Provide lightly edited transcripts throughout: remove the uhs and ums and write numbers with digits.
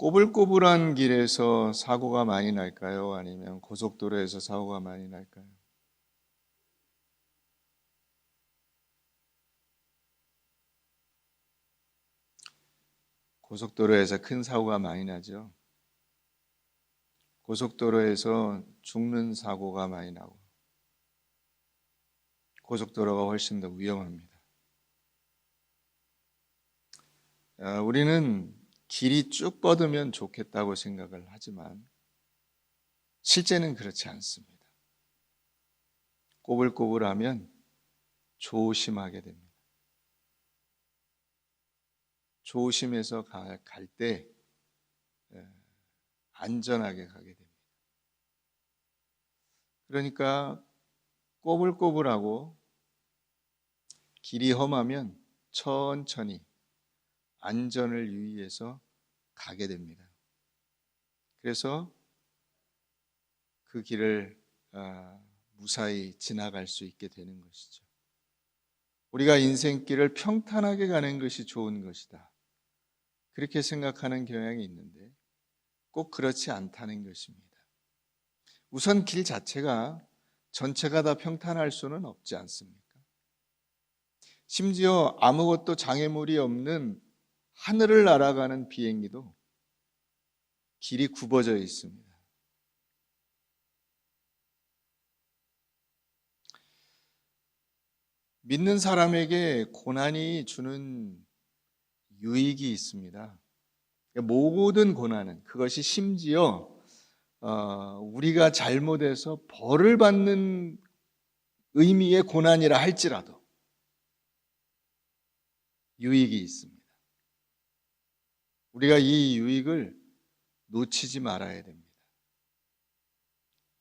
꼬불꼬불한 길에서 사고가 많이 날까요? 아니면 고속도로에서 사고가 많이 날까요? 고속도로에서 큰 사고가 많이 나죠. 고속도로에서 죽는 사고가 많이 나고, 고속도로가 훨씬 더 위험합니다. 우리는 길이 쭉 뻗으면 좋겠다고 생각을 하지만 실제는 그렇지 않습니다. 꼬불꼬불하면 조심하게 됩니다. 조심해서 갈 때 안전하게 가게 됩니다. 그러니까 꼬불꼬불하고 길이 험하면 천천히 안전을 유의해서 가게 됩니다. 그래서 그 길을 무사히 지나갈 수 있게 되는 것이죠. 우리가 인생길을 평탄하게 가는 것이 좋은 것이다, 그렇게 생각하는 경향이 있는데 꼭 그렇지 않다는 것입니다. 우선 길 자체가 전체가 다 평탄할 수는 없지 않습니까? 심지어 아무것도 장애물이 없는 하늘을 날아가는 비행기도 길이 굽어져 있습니다. 믿는 사람에게 고난이 주는 유익이 있습니다. 모든 고난은, 그것이 심지어 우리가 잘못해서 벌을 받는 의미의 고난이라 할지라도 유익이 있습니다. 우리가 이 유익을 놓치지 말아야 됩니다.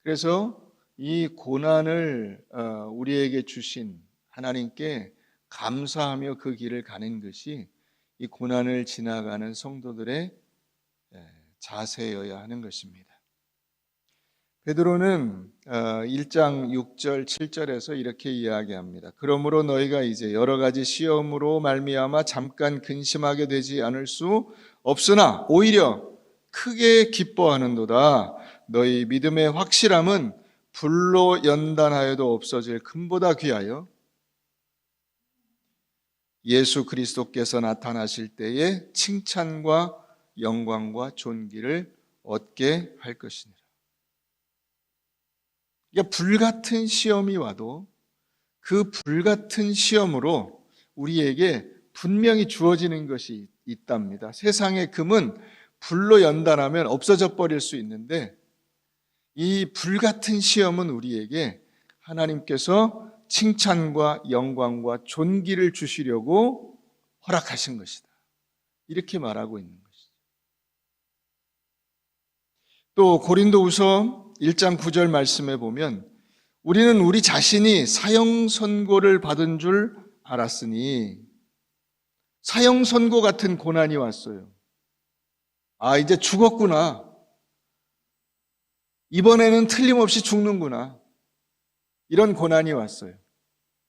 그래서 이 고난을 우리에게 주신 하나님께 감사하며 그 길을 가는 것이 이 고난을 지나가는 성도들의 자세여야 하는 것입니다. 베드로는 1장 6절 7절에서 이렇게 이야기합니다. 그러므로 너희가 이제 여러 가지 시험으로 말미암아 잠깐 근심하게 되지 않을 수 없으나 오히려 크게 기뻐하는도다. 너희 믿음의 확실함은 불로 연단하여도 없어질 금보다 귀하여 예수 그리스도께서 나타나실 때에 칭찬과 영광과 존귀를 얻게 할 것이니라. 그러니까 불같은 시험이 와도 그 불같은 시험으로 우리에게 분명히 주어지는 것이 있답니다. 세상의 금은 불로 연단하면 없어져 버릴 수 있는데 이 불같은 시험은 우리에게 하나님께서 칭찬과 영광과 존귀를 주시려고 허락하신 것이다, 이렇게 말하고 있는 것이죠. 또 고린도후서 1장 9절 말씀에 보면 우리는 우리 자신이 사형 선고를 받은 줄 알았으니, 사형 선고 같은 고난이 왔어요. 이제 죽었구나, 이번에는 틀림없이 죽는구나, 이런 고난이 왔어요.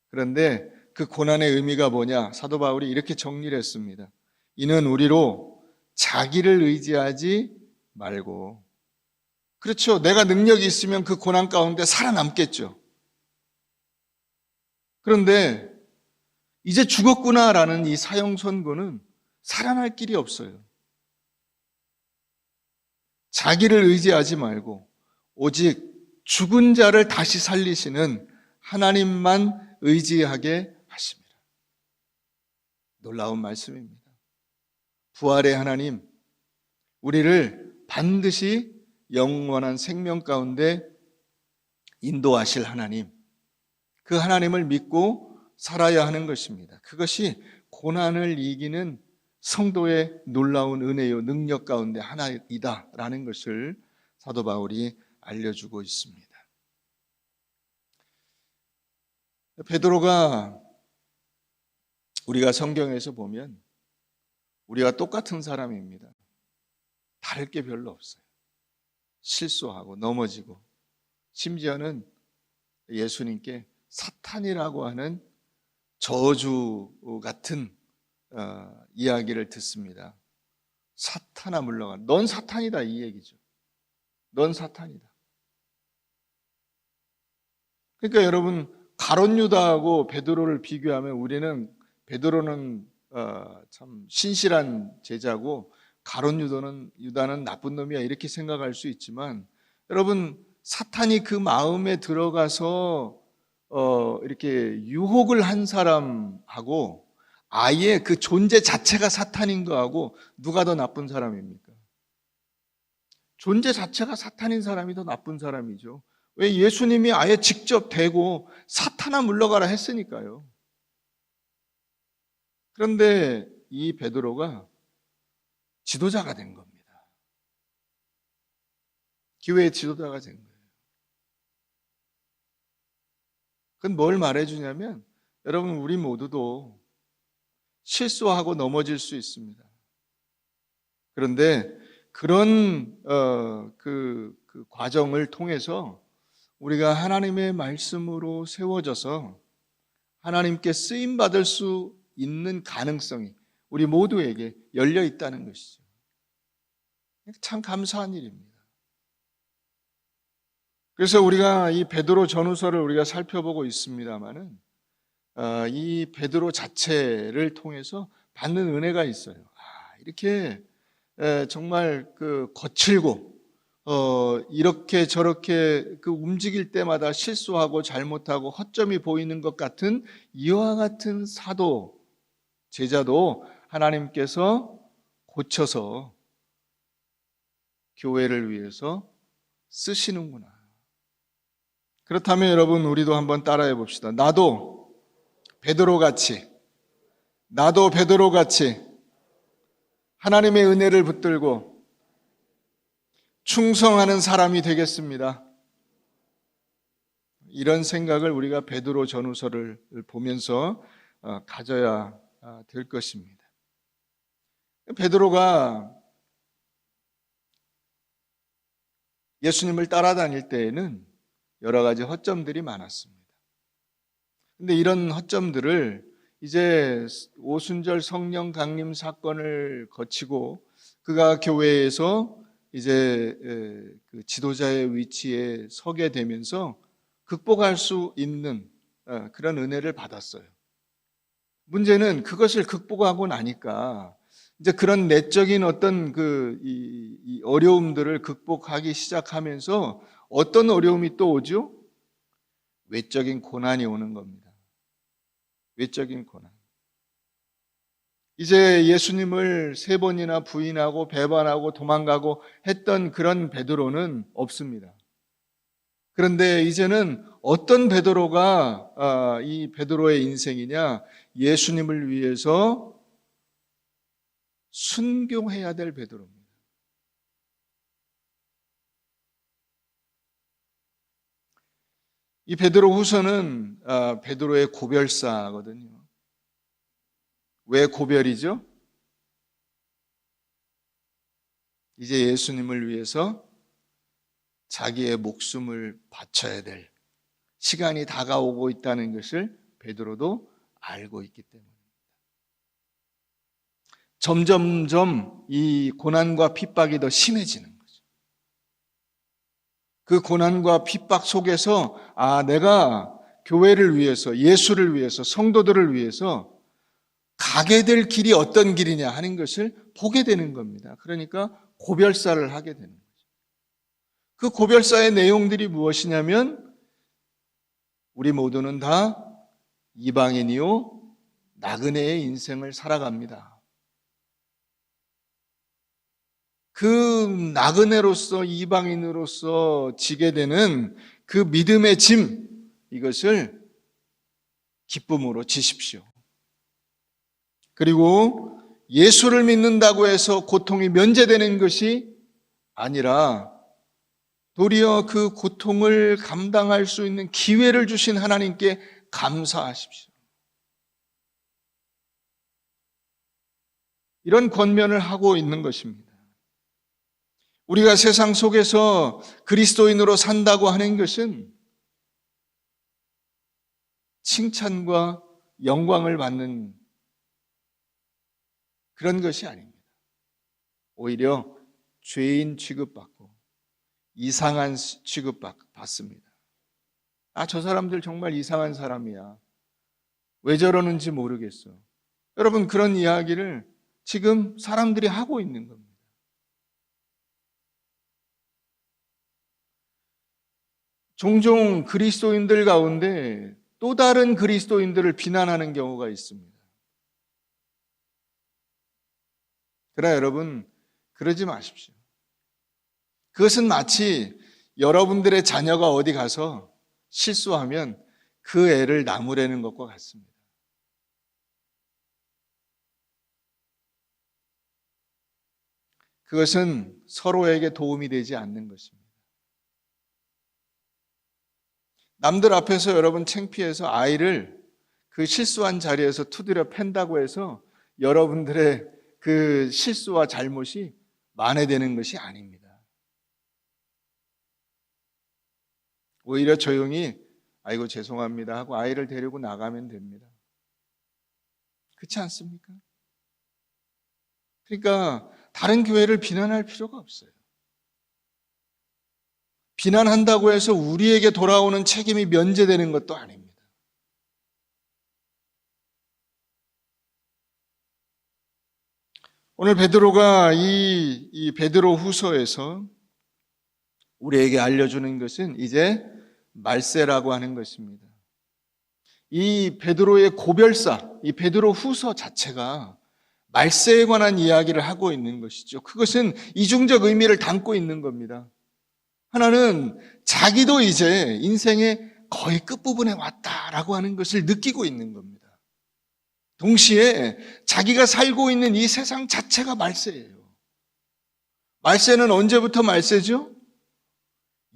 그런데 그 고난의 의미가 뭐냐? 사도 바울이 이렇게 정리를 했습니다. 이는 우리로 자기를 의지하지 말고, 그렇죠, 내가 능력이 있으면 그 고난 가운데 살아남겠죠. 그런데 이제 죽었구나라는 이 사형 선고는 살아날 길이 없어요. 자기를 의지하지 말고 오직 죽은 자를 다시 살리시는 하나님만 의지하게 하십니다. 놀라운 말씀입니다. 부활의 하나님, 우리를 반드시 영원한 생명 가운데 인도하실 하나님, 그 하나님을 믿고 살아야 하는 것입니다. 그것이 고난을 이기는 성도의 놀라운 은혜요 능력 가운데 하나이다라는 것을 사도 바울이 알려주고 있습니다. 베드로가, 우리가 성경에서 보면 우리가 똑같은 사람입니다. 다를 게 별로 없어요. 실수하고 넘어지고, 심지어는 예수님께 사탄이라고 하는 저주 같은 이야기를 듣습니다. 사탄아 물러가. 넌 사탄이다 이 얘기죠. 넌 사탄이다. 그러니까 여러분 가룟 유다하고 베드로를 비교하면 우리는 베드로는 참 신실한 제자고 가룟 유다는 나쁜 놈이야 이렇게 생각할 수 있지만 여러분 사탄이 그 마음에 들어가서 이렇게 유혹을 한 사람하고 아예 그 존재 자체가 사탄인 거하고 누가 더 나쁜 사람입니까? 존재 자체가 사탄인 사람이 더 나쁜 사람이죠. 왜? 예수님이 아예 직접 대고 사탄아 물러가라 했으니까요. 그런데 이 베드로가 지도자가 된 겁니다. 교회의 지도자가 된 거예요. 그건 뭘 말해주냐면 여러분 우리 모두도 실수하고 넘어질 수 있습니다. 그런데 그런 그 과정을 통해서 우리가 하나님의 말씀으로 세워져서 하나님께 쓰임 받을 수 있는 가능성이 우리 모두에게 열려 있다는 것이죠. 참 감사한 일입니다. 그래서 우리가 이 베드로 전후서를 우리가 살펴보고 있습니다만은 이 베드로 자체를 통해서 받는 은혜가 있어요. 이렇게 정말 그 거칠고 이렇게 저렇게 그 움직일 때마다 실수하고 잘못하고 허점이 보이는 것 같은 이와 같은 사도 제자도 하나님께서 고쳐서 교회를 위해서 쓰시는구나. 그렇다면 여러분 우리도 한번 따라해 봅시다. 나도 베드로같이 하나님의 은혜를 붙들고 충성하는 사람이 되겠습니다. 이런 생각을 우리가 베드로 전후서를 보면서 가져야 될 것입니다. 베드로가 예수님을 따라다닐 때에는 여러 가지 허점들이 많았습니다. 그런데 이런 허점들을 이제 오순절 성령 강림 사건을 거치고 그가 교회에서 이제 그 지도자의 위치에 서게 되면서 극복할 수 있는 그런 은혜를 받았어요. 문제는 그것을 극복하고 나니까 이제 그런 내적인 어떤 이 어려움들을 극복하기 시작하면서 어떤 어려움이 또 오죠? 외적인 고난이 오는 겁니다. 외적인 고난. 이제 예수님을 3번이나 부인하고 배반하고 도망가고 했던 그런 베드로는 없습니다. 그런데 이제는 어떤 베드로가 이 베드로의 인생이냐? 예수님을 위해서 순교해야 될 베드로입니다. 이 베드로 후서는 베드로의 고별사거든요. 왜 고별이죠? 이제 예수님을 위해서 자기의 목숨을 바쳐야 될 시간이 다가오고 있다는 것을 베드로도 알고 있기 때문입니다. 점점점 이 고난과 핍박이 더 심해지는 거죠. 그 고난과 핍박 속에서 내가 교회를 위해서, 예수를 위해서, 성도들을 위해서 가게 될 길이 어떤 길이냐 하는 것을 보게 되는 겁니다. 그러니까 고별사를 하게 되는 거죠. 그 고별사의 내용들이 무엇이냐면 우리 모두는 다 이방인이요 나그네의 인생을 살아갑니다. 그 나그네로서 이방인으로서 지게 되는 그 믿음의 짐, 이것을 기쁨으로 지십시오. 그리고 예수를 믿는다고 해서 고통이 면제되는 것이 아니라 도리어 그 고통을 감당할 수 있는 기회를 주신 하나님께 감사하십시오. 이런 권면을 하고 있는 것입니다. 우리가 세상 속에서 그리스도인으로 산다고 하는 것은 칭찬과 영광을 받는 그런 것이 아닙니다. 오히려 죄인 취급받고 이상한 취급받습니다. 저 사람들 정말 이상한 사람이야. 왜 저러는지 모르겠어. 여러분, 그런 이야기를 지금 사람들이 하고 있는 겁니다. 종종 그리스도인들 가운데 또 다른 그리스도인들을 비난하는 경우가 있습니다. 그러나 여러분, 그러지 마십시오. 그것은 마치 여러분들의 자녀가 어디 가서 실수하면 그 애를 나무라는 것과 같습니다. 그것은 서로에게 도움이 되지 않는 것입니다. 남들 앞에서 여러분 창피해서 아이를 그 실수한 자리에서 투드려 팬다고 해서 여러분들의 그 실수와 잘못이 만회되는 것이 아닙니다. 오히려 조용히 아이고 죄송합니다 하고 아이를 데리고 나가면 됩니다. 그렇지 않습니까? 그러니까 다른 교회를 비난할 필요가 없어요. 비난한다고 해서 우리에게 돌아오는 책임이 면제되는 것도 아닙니다. 오늘 베드로가 이 베드로 후서에서 우리에게 알려주는 것은 이제 말세라고 하는 것입니다. 이 베드로의 고별사, 이 베드로 후서 자체가 말세에 관한 이야기를 하고 있는 것이죠. 그것은 이중적 의미를 담고 있는 겁니다. 하나는 자기도 이제 인생의 거의 끝부분에 왔다라고 하는 것을 느끼고 있는 겁니다. 동시에 자기가 살고 있는 이 세상 자체가 말세예요. 말세는 언제부터 말세죠?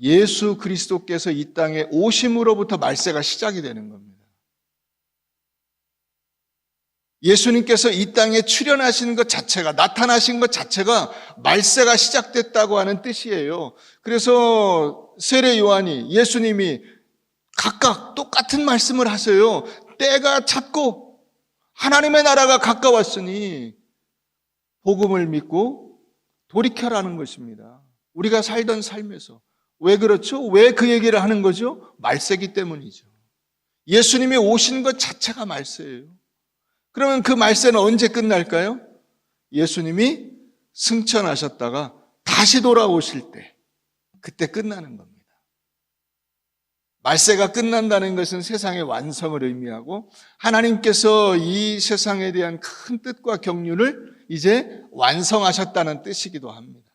예수 그리스도께서 이 땅에 오심으로부터 말세가 시작이 되는 겁니다. 예수님께서 이 땅에 출현하신 것 자체가, 나타나신 것 자체가 말세가 시작됐다고 하는 뜻이에요. 그래서 세례 요한이, 예수님이 각각 똑같은 말씀을 하세요. 때가 찼고 하나님의 나라가 가까웠으니 복음을 믿고 돌이켜라는 것입니다. 우리가 살던 삶에서. 왜 그렇죠? 왜 그 얘기를 하는 거죠? 말세기 때문이죠. 예수님이 오신 것 자체가 말세예요. 그러면 그 말세는 언제 끝날까요? 예수님이 승천하셨다가 다시 돌아오실 때, 그때 끝나는 겁니다. 말세가 끝난다는 것은 세상의 완성을 의미하고 하나님께서 이 세상에 대한 큰 뜻과 경륜을 이제 완성하셨다는 뜻이기도 합니다.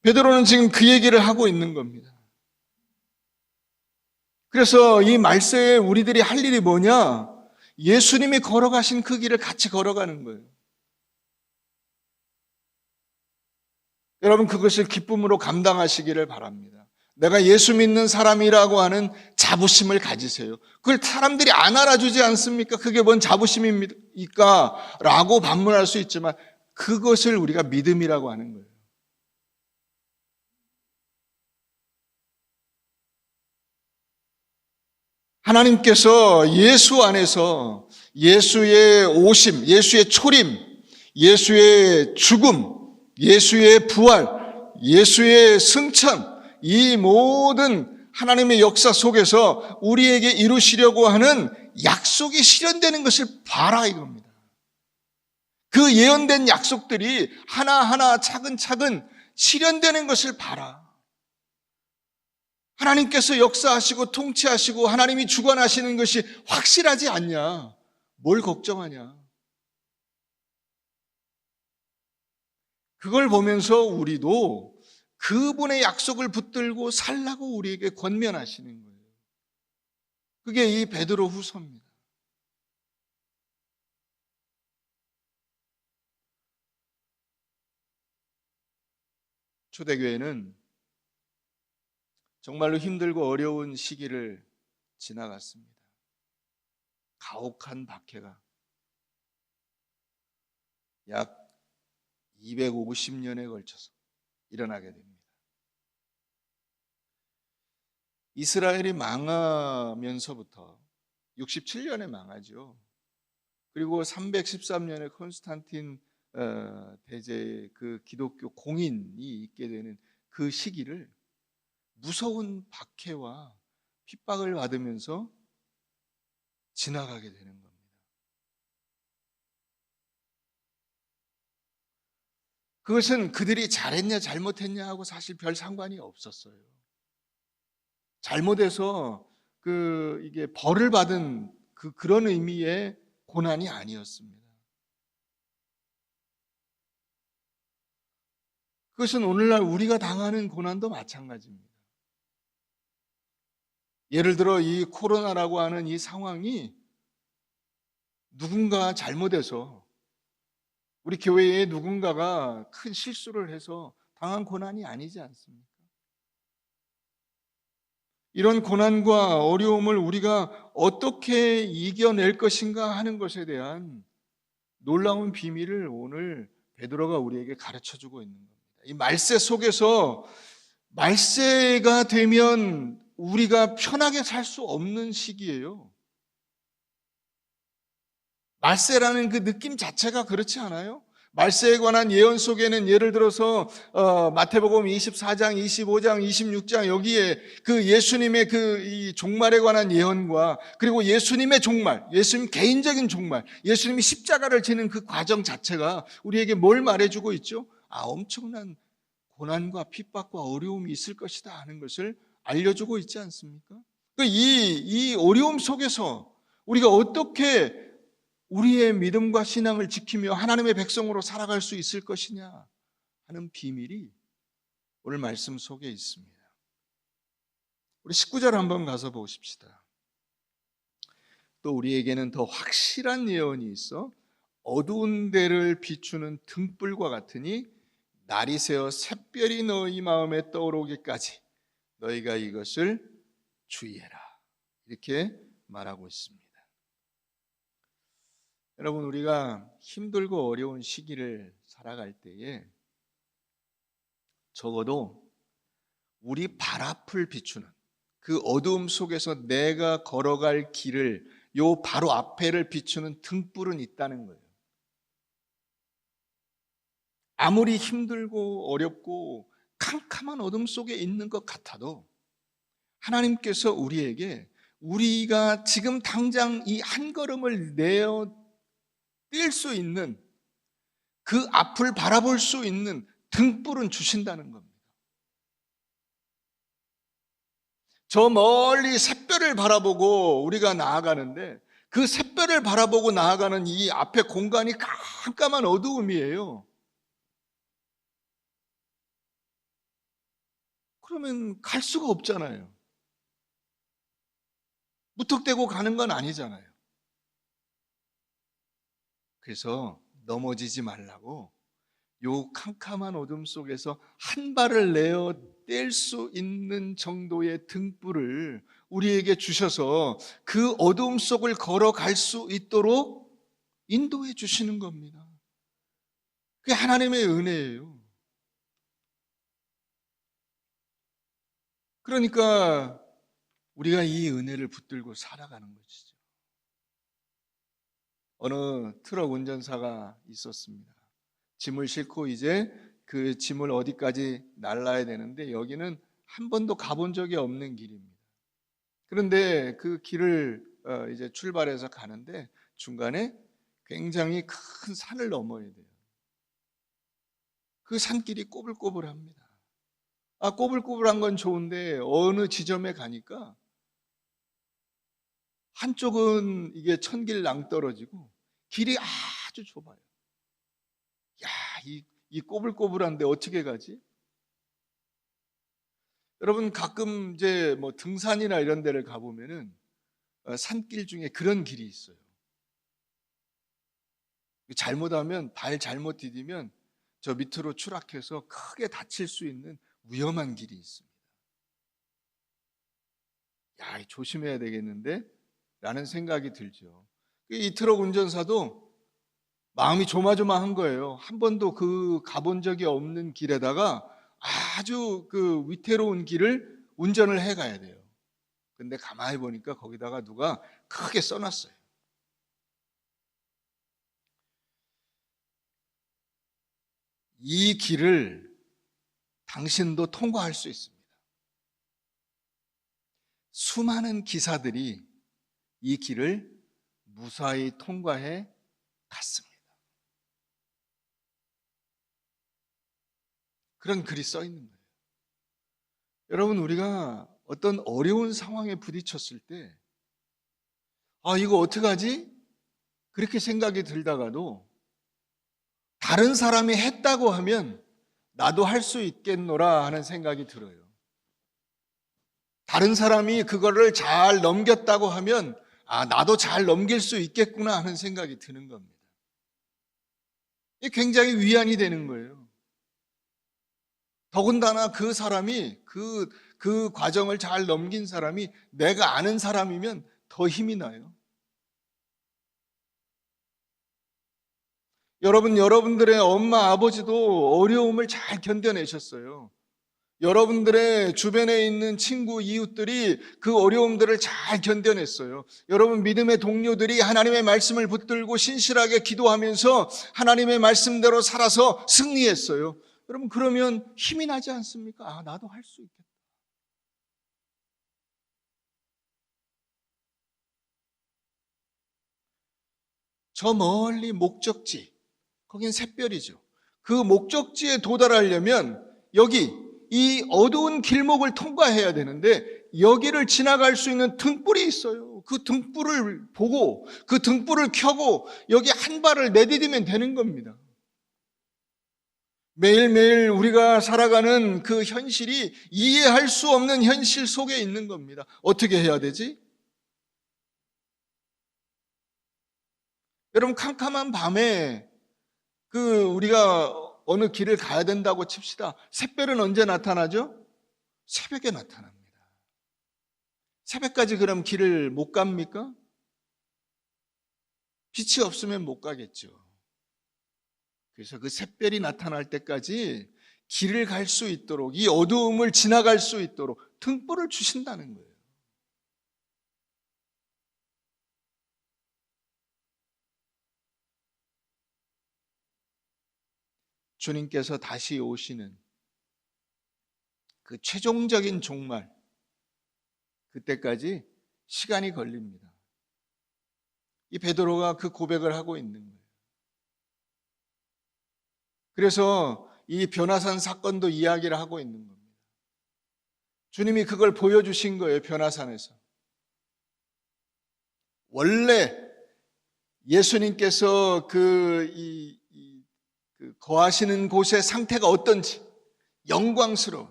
베드로는 지금 그 얘기를 하고 있는 겁니다. 그래서 이 말세에 우리들이 할 일이 뭐냐? 예수님이 걸어가신 그 길을 같이 걸어가는 거예요. 여러분, 그것을 기쁨으로 감당하시기를 바랍니다. 내가 예수 믿는 사람이라고 하는 자부심을 가지세요. 그걸 사람들이 안 알아주지 않습니까? 그게 뭔 자부심입니까? 라고 반문할 수 있지만 그것을 우리가 믿음이라고 하는 거예요. 하나님께서 예수 안에서 예수의 오심, 예수의 초림, 예수의 죽음, 예수의 부활, 예수의 승천, 이 모든 하나님의 역사 속에서 우리에게 이루시려고 하는 약속이 실현되는 것을 봐라 이겁니다. 그 예언된 약속들이 하나하나 차근차근 실현되는 것을 봐라. 하나님께서 역사하시고 통치하시고 하나님이 주관하시는 것이 확실하지 않냐? 뭘 걱정하냐? 그걸 보면서 우리도 그분의 약속을 붙들고 살라고 우리에게 권면하시는 거예요. 그게 이 베드로 후서입니다. 초대교회는 정말로 힘들고 어려운 시기를 지나갔습니다. 가혹한 박해가 약 250년에 걸쳐서 일어나게 됩니다. 이스라엘이 망하면서부터 67년에 망하죠. 그리고 313년에 콘스탄틴 대제 그 기독교 공인이 있게 되는 그 시기를 무서운 박해와 핍박을 받으면서 지나가게 되는 겁니다. 그것은 그들이 잘했냐 잘못했냐 하고 사실 별 상관이 없었어요. 잘못해서 이게 벌을 받은 그런 의미의 고난이 아니었습니다. 그것은 오늘날 우리가 당하는 고난도 마찬가지입니다. 예를 들어 이 코로나라고 하는 이 상황이 누군가 잘못해서 우리 교회에 누군가가 큰 실수를 해서 당한 고난이 아니지 않습니까? 이런 고난과 어려움을 우리가 어떻게 이겨낼 것인가 하는 것에 대한 놀라운 비밀을 오늘 베드로가 우리에게 가르쳐주고 있는 겁니다. 이 말세 속에서 말세가 되면 우리가 편하게 살 수 없는 시기예요. 말세라는 그 느낌 자체가 그렇지 않아요? 말세에 관한 예언 속에는 예를 들어서 마태복음 24장, 25장, 26장 여기에 그 예수님의 이 종말에 관한 예언과 그리고 예수님의 종말, 예수님 개인적인 종말, 예수님이 십자가를 지는 그 과정 자체가 우리에게 뭘 말해주고 있죠? 엄청난 고난과 핍박과 어려움이 있을 것이다 하는 것을 알려주고 있지 않습니까? 이 어려움 속에서 우리가 어떻게 우리의 믿음과 신앙을 지키며 하나님의 백성으로 살아갈 수 있을 것이냐 하는 비밀이 오늘 말씀 속에 있습니다. 우리 19절 한번 가서 보십시다. 또 우리에게는 더 확실한 예언이 있어 어두운 데를 비추는 등불과 같으니 날이 새어 샛별이 너희 마음에 떠오르기까지 너희가 이것을 주의해라. 이렇게 말하고 있습니다. 여러분, 우리가 힘들고 어려운 시기를 살아갈 때에 적어도 우리 발 앞을 비추는 그 어두움 속에서 내가 걸어갈 길을 요 바로 앞에를 비추는 등불은 있다는 거예요. 아무리 힘들고 어렵고 캄캄한 어둠 속에 있는 것 같아도 하나님께서 우리에게 우리가 지금 당장 이 한 걸음을 내어 뛸 수 있는 그 앞을 바라볼 수 있는 등불은 주신다는 겁니다. 저 멀리 샛별을 바라보고 우리가 나아가는데 그 샛별을 바라보고 나아가는 이 앞에 공간이 깜깜한 어두움이에요. 그러면 갈 수가 없잖아요. 무턱대고 가는 건 아니잖아요. 그래서 넘어지지 말라고 요 캄캄한 어둠 속에서 한 발을 내어 뗄 수 있는 정도의 등불을 우리에게 주셔서 그 어둠 속을 걸어갈 수 있도록 인도해 주시는 겁니다. 그게 하나님의 은혜예요. 그러니까 우리가 이 은혜를 붙들고 살아가는 것이죠. 어느 트럭 운전사가 있었습니다. 짐을 싣고 이제 그 짐을 어디까지 날라야 되는데 여기는 한 번도 가본 적이 없는 길입니다. 그런데 그 길을 이제 출발해서 가는데 중간에 굉장히 큰 산을 넘어야 돼요. 그 산길이 꼬불꼬불합니다. 꼬불꼬불한 건 좋은데 어느 지점에 가니까 한쪽은 이게 천길 낭떠러지고 길이 아주 좁아요. 야, 이 꼬불꼬불한데 어떻게 가지? 여러분 가끔 이제 뭐 등산이나 이런 데를 가보면은 산길 중에 그런 길이 있어요. 잘못하면 발 잘못 디디면 저 밑으로 추락해서 크게 다칠 수 있는 위험한 길이 있습니다. 야, 조심해야 되겠는데? 라는 생각이 들죠. 이 트럭 운전사도 마음이 조마조마한 거예요. 한 번도 가본 적이 없는 길에다가 아주 그 위태로운 길을 운전을 해 가야 돼요. 근데 가만히 보니까 거기다가 누가 크게 써놨어요. 이 길을 당신도 통과할 수 있습니다. 수많은 기사들이 이 길을 무사히 통과해 갔습니다. 그런 글이 써 있는 거예요. 여러분, 우리가 어떤 어려운 상황에 부딪혔을 때, 이거 어떡하지? 그렇게 생각이 들다가도 다른 사람이 했다고 하면 나도 할 수 있겠노라 하는 생각이 들어요. 다른 사람이 그거를 잘 넘겼다고 하면 나도 잘 넘길 수 있겠구나 하는 생각이 드는 겁니다. 이게 굉장히 위안이 되는 거예요. 더군다나 그 사람이 그 과정을 잘 넘긴 사람이 내가 아는 사람이면 더 힘이 나요. 여러분들의 엄마, 아버지도 어려움을 잘 견뎌내셨어요. 여러분들의 주변에 있는 친구, 이웃들이 그 어려움들을 잘 견뎌냈어요. 여러분 믿음의 동료들이 하나님의 말씀을 붙들고 신실하게 기도하면서 하나님의 말씀대로 살아서 승리했어요. 여러분 그러면 힘이 나지 않습니까? 나도 할 수 있겠다. 저 멀리 목적지, 거긴 샛별이죠. 그 목적지에 도달하려면 여기 이 어두운 길목을 통과해야 되는데 여기를 지나갈 수 있는 등불이 있어요. 그 등불을 보고 그 등불을 켜고 여기 한 발을 내디디면 되는 겁니다. 매일매일 우리가 살아가는 그 현실이 이해할 수 없는 현실 속에 있는 겁니다. 어떻게 해야 되지? 여러분 캄캄한 밤에 우리가 어느 길을 가야 된다고 칩시다. 샛별은 언제 나타나죠? 새벽에 나타납니다. 새벽까지 그럼 길을 못 갑니까? 빛이 없으면 못 가겠죠. 그래서 그 샛별이 나타날 때까지 길을 갈 수 있도록, 이 어두움을 지나갈 수 있도록 등불을 주신다는 거예요. 주님께서 다시 오시는 그 최종적인 종말, 그때까지 시간이 걸립니다. 이 베드로가 그 고백을 하고 있는 거예요. 그래서 이 변화산 사건도 이야기를 하고 있는 겁니다. 주님이 그걸 보여주신 거예요, 변화산에서. 원래 예수님께서 거하시는 곳의 상태가 어떤지 영광스러운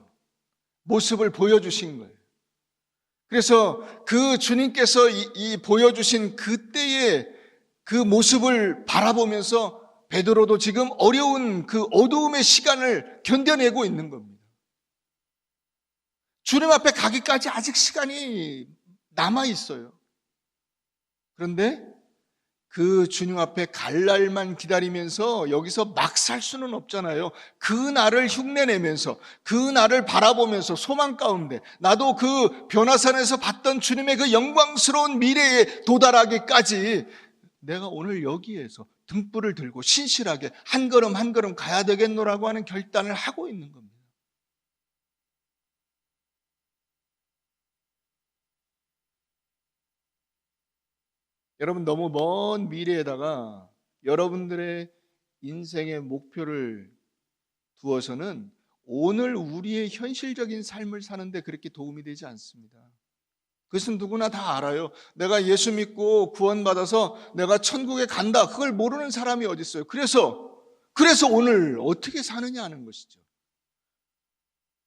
모습을 보여주신 거예요. 그래서 그 주님께서 보여주신 그때의 그 모습을 바라보면서 베드로도 지금 어려운 그 어두움의 시간을 견뎌내고 있는 겁니다. 주님 앞에 가기까지 아직 시간이 남아 있어요. 그런데 그 주님 앞에 갈 날만 기다리면서 여기서 막 살 수는 없잖아요. 그 날을 흉내내면서 그 날을 바라보면서 소망 가운데 나도 그 변화산에서 봤던 주님의 그 영광스러운 미래에 도달하기까지 내가 오늘 여기에서 등불을 들고 신실하게 한 걸음 한 걸음 가야 되겠노라고 하는 결단을 하고 있는 겁니다. 여러분 너무 먼 미래에다가 여러분들의 인생의 목표를 두어서는 오늘 우리의 현실적인 삶을 사는데 그렇게 도움이 되지 않습니다. 그것은 누구나 다 알아요. 내가 예수 믿고 구원받아서 내가 천국에 간다. 그걸 모르는 사람이 어디 있어요. 그래서 오늘 어떻게 사느냐 하는 것이죠.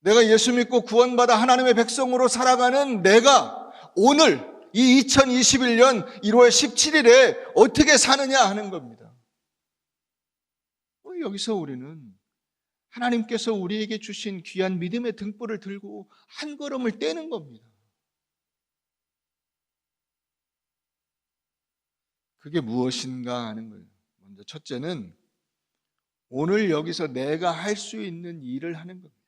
내가 예수 믿고 구원받아 하나님의 백성으로 살아가는 내가 오늘 이 2021년 1월 17일에 어떻게 사느냐 하는 겁니다. 오늘 여기서 우리는 하나님께서 우리에게 주신 귀한 믿음의 등불을 들고 한 걸음을 떼는 겁니다. 그게 무엇인가 하는 거예요. 먼저 첫째는 오늘 여기서 내가 할 수 있는 일을 하는 겁니다.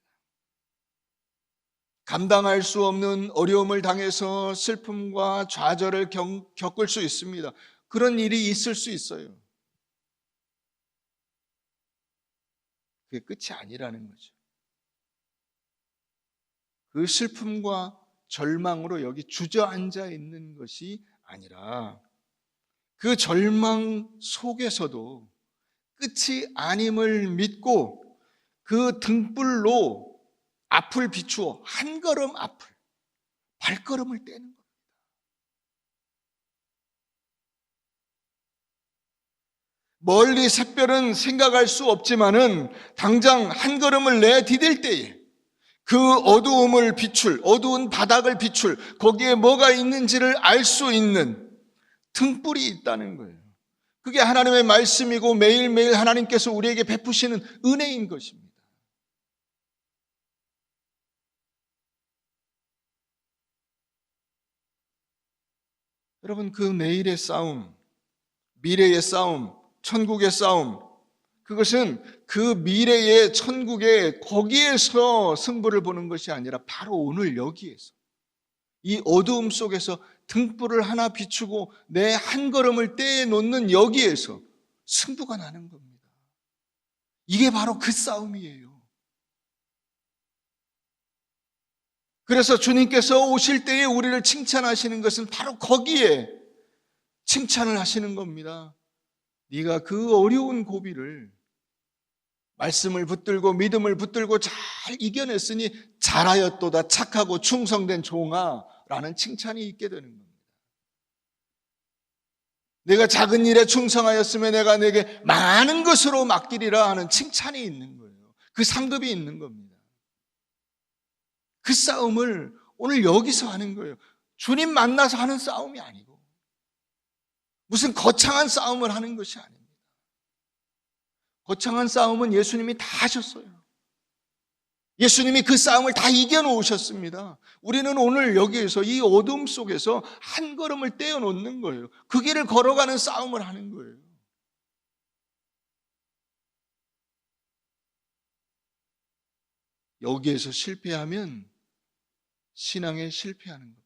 감당할 수 없는 어려움을 당해서 슬픔과 좌절을 겪을 수 있습니다. 그런 일이 있을 수 있어요. 그게 끝이 아니라는 거죠. 그 슬픔과 절망으로 여기 주저앉아 있는 것이 아니라 그 절망 속에서도 끝이 아님을 믿고 그 등불로 앞을 비추어 한 걸음 앞을, 발걸음을 떼는 겁니다. 멀리 샛별은 생각할 수 없지만은 당장 한 걸음을 내디딜 때에 그 어두움을 비출, 어두운 바닥을 비출, 거기에 뭐가 있는지를 알 수 있는 등불이 있다는 거예요. 그게 하나님의 말씀이고 매일매일 하나님께서 우리에게 베푸시는 은혜인 것입니다. 여러분, 그 내일의 싸움, 미래의 싸움, 천국의 싸움, 그것은 그 미래의 천국의 거기에서 승부를 보는 것이 아니라 바로 오늘 여기에서, 이 어두움 속에서 등불을 하나 비추고 내 한 걸음을 떼놓는 여기에서 승부가 나는 겁니다. 이게 바로 그 싸움이에요. 그래서 주님께서 오실 때에 우리를 칭찬하시는 것은 바로 거기에 칭찬을 하시는 겁니다. 네가 그 어려운 고비를 말씀을 붙들고 믿음을 붙들고 잘 이겨냈으니 잘하였도다 착하고 충성된 종아 라는 칭찬이 있게 되는 겁니다. 내가 작은 일에 충성하였으면 내가 내게 많은 것으로 맡기리라 하는 칭찬이 있는 거예요. 그 상급이 있는 겁니다. 그 싸움을 오늘 여기서 하는 거예요. 주님 만나서 하는 싸움이 아니고 무슨 거창한 싸움을 하는 것이 아닙니다. 거창한 싸움은 예수님이 다 하셨어요. 예수님이 그 싸움을 다 이겨놓으셨습니다. 우리는 오늘 여기에서 이 어둠 속에서 한 걸음을 떼어놓는 거예요. 그 길을 걸어가는 싸움을 하는 거예요. 여기에서 실패하면 신앙에 실패하는 겁니다.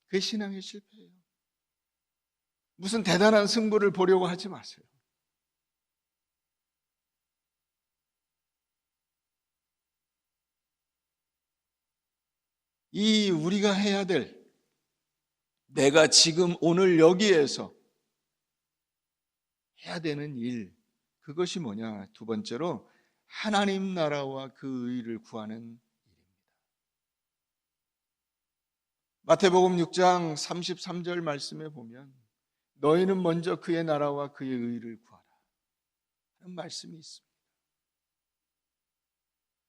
그게 신앙의 실패예요. 무슨 대단한 승부를 보려고 하지 마세요. 이 우리가 해야 될, 내가 지금 오늘 여기에서 해야 되는 일, 그것이 뭐냐? 두 번째로 하나님 나라와 그 의를 구하는 일입니다. 마태복음 6장 33절 말씀에 보면 너희는 먼저 그의 나라와 그의 의를 구하라 하는 말씀이 있습니다.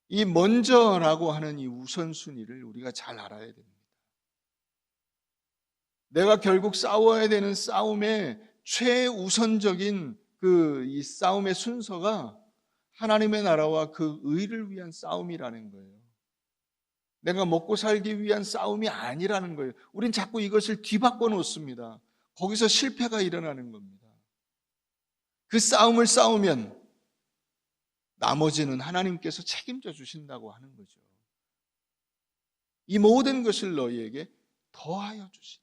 이 먼저라고 하는 이 우선순위를 우리가 잘 알아야 됩니다. 내가 결국 싸워야 되는 싸움의 최우선적인 이 싸움의 순서가 하나님의 나라와 그 의를 위한 싸움이라는 거예요. 내가 먹고 살기 위한 싸움이 아니라는 거예요. 우린 자꾸 이것을 뒤바꿔 놓습니다. 거기서 실패가 일어나는 겁니다. 그 싸움을 싸우면 나머지는 하나님께서 책임져 주신다고 하는 거죠. 이 모든 것을 너희에게 더하여 주시리.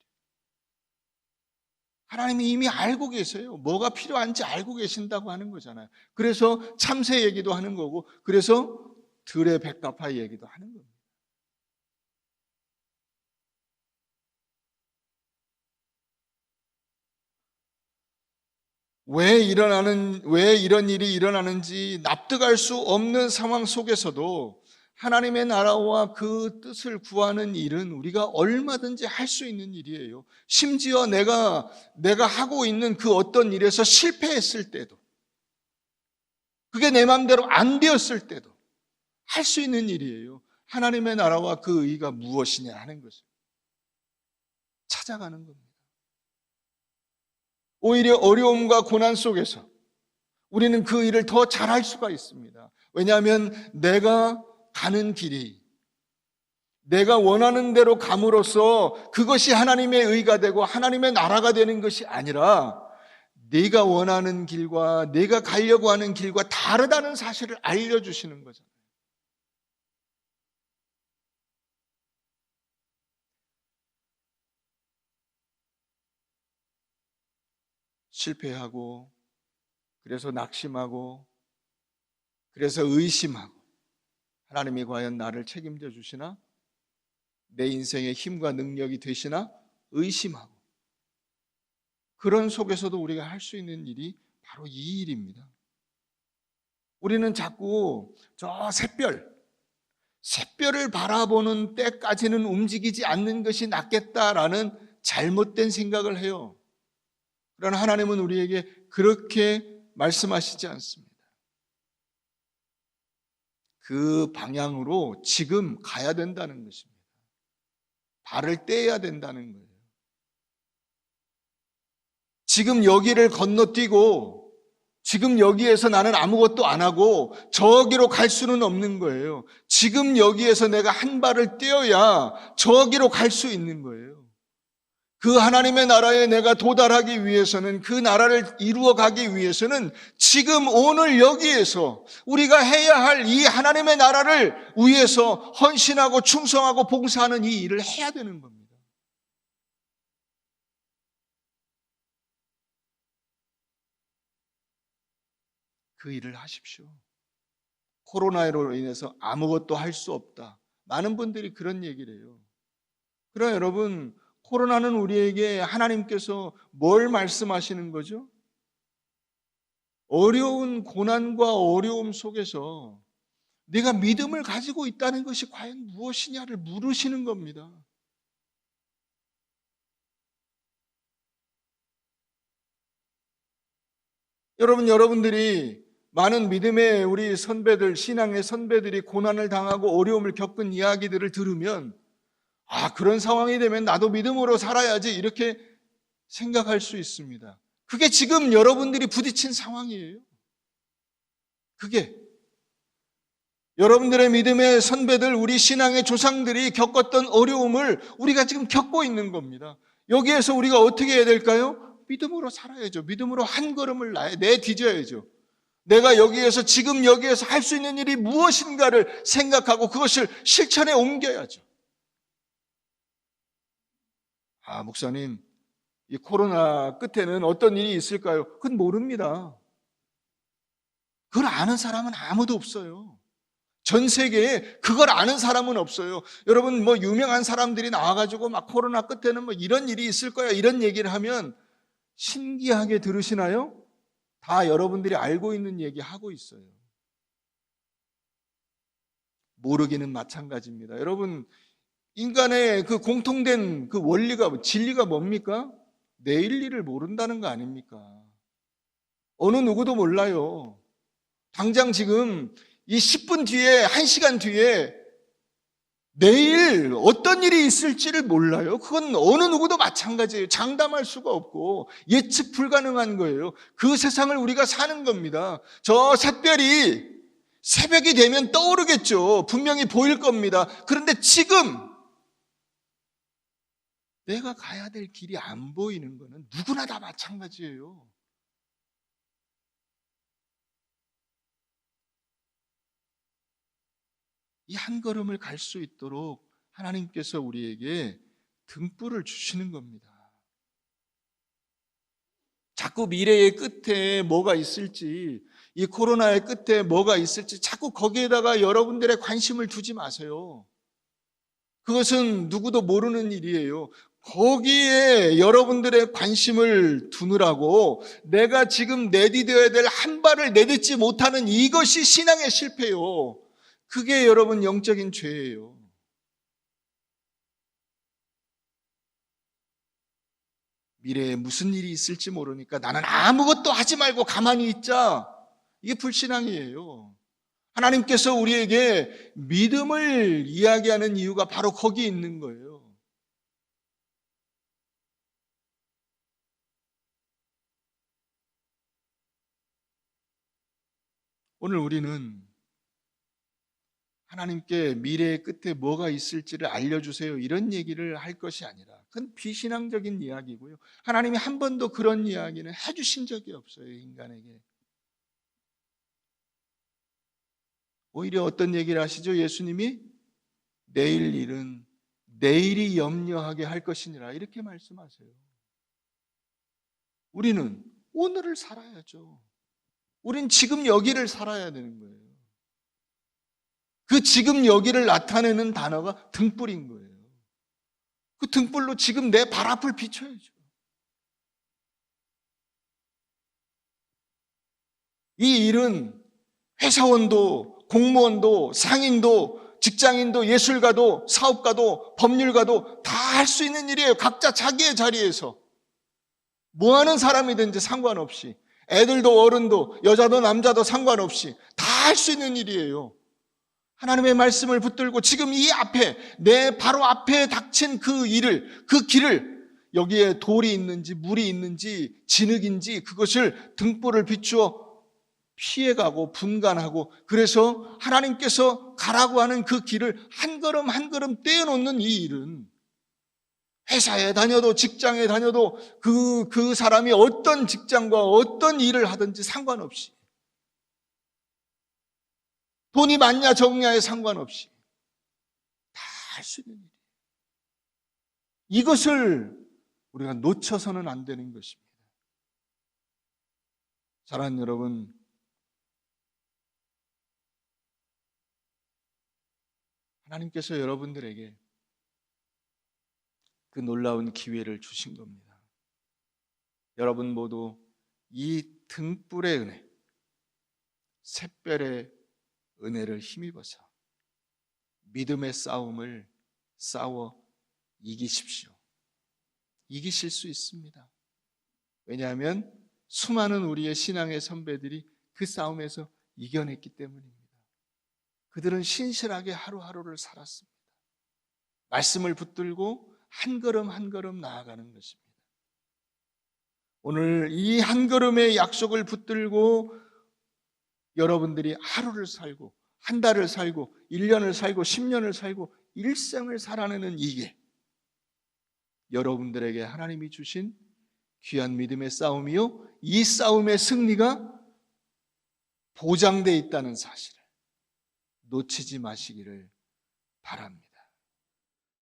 하나님이 이미 알고 계세요. 뭐가 필요한지 알고 계신다고 하는 거잖아요. 그래서 참새 얘기도 하는 거고, 그래서 들의 백합화 얘기도 하는 겁니다. 왜 이런 일이 일어나는지 납득할 수 없는 상황 속에서도 하나님의 나라와 그 뜻을 구하는 일은 우리가 얼마든지 할 수 있는 일이에요. 심지어 내가 하고 있는 그 어떤 일에서 실패했을 때도, 그게 내 마음대로 안 되었을 때도 할 수 있는 일이에요. 하나님의 나라와 그 의가 무엇이냐 하는 것을 찾아가는 겁니다. 오히려 어려움과 고난 속에서 우리는 그 일을 더 잘할 수가 있습니다. 왜냐하면 내가 가는 길이 내가 원하는 대로 감으로써 그것이 하나님의 의가 되고 하나님의 나라가 되는 것이 아니라 네가 원하는 길과 내가 가려고 하는 길과 다르다는 사실을 알려주시는 거잖아요. 실패하고 그래서 낙심하고 그래서 의심하고, 하나님이 과연 나를 책임져 주시나? 내 인생의 힘과 능력이 되시나? 의심하고, 그런 속에서도 우리가 할 수 있는 일이 바로 이 일입니다. 우리는 자꾸 저 샛별을 바라보는 때까지는 움직이지 않는 것이 낫겠다라는 잘못된 생각을 해요. 그러나 하나님은 우리에게 그렇게 말씀하시지 않습니다. 그 방향으로 지금 가야 된다는 것입니다. 발을 떼야 된다는 거예요. 지금 여기를 건너뛰고 지금 여기에서 나는 아무것도 안 하고 저기로 갈 수는 없는 거예요. 지금 여기에서 내가 한 발을 떼어야 저기로 갈 수 있는 거예요. 그 하나님의 나라에 내가 도달하기 위해서는, 그 나라를 이루어 가기 위해서는 지금 오늘 여기에서 우리가 해야 할 이 하나님의 나라를 위해서 헌신하고 충성하고 봉사하는 이 일을 해야 되는 겁니다. 그 일을 하십시오. 코로나로 인해서 아무것도 할 수 없다. 많은 분들이 그런 얘기를 해요. 그러나 여러분, 코로나는 우리에게 하나님께서 뭘 말씀하시는 거죠? 어려운 고난과 어려움 속에서 내가 믿음을 가지고 있다는 것이 과연 무엇이냐를 물으시는 겁니다. 여러분들이 많은 믿음의 우리 선배들, 신앙의 선배들이 고난을 당하고 어려움을 겪은 이야기들을 들으면, 아, 그런 상황이 되면 나도 믿음으로 살아야지, 이렇게 생각할 수 있습니다. 그게 지금 여러분들이 부딪힌 상황이에요. 그게 여러분들의 믿음의 선배들, 우리 신앙의 조상들이 겪었던 어려움을 우리가 지금 겪고 있는 겁니다. 여기에서 우리가 어떻게 해야 될까요? 믿음으로 살아야죠. 믿음으로 한 걸음을 내디뎌야죠. 내가 여기에서, 지금 여기에서 할 수 있는 일이 무엇인가를 생각하고 그것을 실천에 옮겨야죠. 아, 목사님, 이 코로나 끝에는 어떤 일이 있을까요? 그건 모릅니다. 그걸 아는 사람은 아무도 없어요. 전 세계에 그걸 아는 사람은 없어요. 여러분, 유명한 사람들이 나와가지고 막 코로나 끝에는 이런 일이 있을 거야, 이런 얘기를 하면 신기하게 들으시나요? 다 여러분들이 알고 있는 얘기 하고 있어요. 모르기는 마찬가지입니다. 여러분, 인간의 그 공통된 그 원리가, 진리가 뭡니까? 내일 일을 모른다는 거 아닙니까? 어느 누구도 몰라요. 당장 지금 이 10분 뒤에, 1시간 뒤에 내일 어떤 일이 있을지를 몰라요. 그건 어느 누구도 마찬가지예요. 장담할 수가 없고 예측 불가능한 거예요. 그 세상을 우리가 사는 겁니다. 저 샛별이 새벽이 되면 떠오르겠죠. 분명히 보일 겁니다. 그런데 지금 내가 가야 될 길이 안 보이는 거는 누구나 다 마찬가지예요. 이 한 걸음을 갈 수 있도록 하나님께서 우리에게 등불을 주시는 겁니다. 자꾸 미래의 끝에 뭐가 있을지, 이 코로나의 끝에 뭐가 있을지 자꾸 거기에다가 여러분들의 관심을 두지 마세요. 그것은 누구도 모르는 일이에요. 거기에 여러분들의 관심을 두느라고 내가 지금 내디뎌야 될 한 발을 내딛지 못하는 이것이 신앙의 실패요. 그게 여러분 영적인 죄예요. 미래에 무슨 일이 있을지 모르니까 나는 아무것도 하지 말고 가만히 있자. 이게 불신앙이에요. 하나님께서 우리에게 믿음을 이야기하는 이유가 바로 거기 있는 거예요. 오늘 우리는 하나님께 미래의 끝에 뭐가 있을지를 알려주세요, 이런 얘기를 할 것이 아니라, 그건 비신앙적인 이야기고요. 하나님이 한 번도 그런 이야기는 해주신 적이 없어요, 인간에게. 오히려 어떤 얘기를 하시죠? 예수님이 내일 일은 내일이 염려하게 할 것이니라, 이렇게 말씀하세요. 우리는 오늘을 살아야죠. 우린 지금 여기를 살아야 되는 거예요. 그 지금 여기를 나타내는 단어가 등불인 거예요. 그 등불로 지금 내 발 앞을 비춰야죠. 이 일은 회사원도, 공무원도, 상인도, 직장인도, 예술가도, 사업가도, 법률가도 다 할 수 있는 일이에요. 각자 자기의 자리에서. 뭐 하는 사람이든지 상관없이, 애들도 어른도 여자도 남자도 상관없이 다 할 수 있는 일이에요. 하나님의 말씀을 붙들고 지금 이 앞에, 내 바로 앞에 닥친 그 일을, 그 길을, 여기에 돌이 있는지 물이 있는지 진흙인지 그것을 등불을 비추어 피해가고 분간하고, 그래서 하나님께서 가라고 하는 그 길을 한 걸음 한 걸음 떼어놓는 이 일은, 회사에 다녀도 직장에 다녀도 그 사람이 어떤 직장과 어떤 일을 하든지 상관없이, 돈이 많냐 적냐에 상관없이 다 할 수 있는 일이에요. 이것을 우리가 놓쳐서는 안 되는 것입니다. 사랑하는 여러분, 하나님께서 여러분들에게 그 놀라운 기회를 주신 겁니다. 여러분 모두 이 등불의 은혜, 샛별의 은혜를 힘입어서 믿음의 싸움을 싸워 이기십시오. 이기실 수 있습니다. 왜냐하면 수많은 우리의 신앙의 선배들이 그 싸움에서 이겨냈기 때문입니다. 그들은 신실하게 하루하루를 살았습니다. 말씀을 붙들고 한 걸음 한 걸음 나아가는 것입니다. 오늘 이 한 걸음의 약속을 붙들고 여러분들이 하루를 살고, 한 달을 살고, 1년을 살고, 10년을 살고, 일생을 살아내는 이게 여러분들에게 하나님이 주신 귀한 믿음의 싸움이요, 이 싸움의 승리가 보장되어 있다는 사실을 놓치지 마시기를 바랍니다.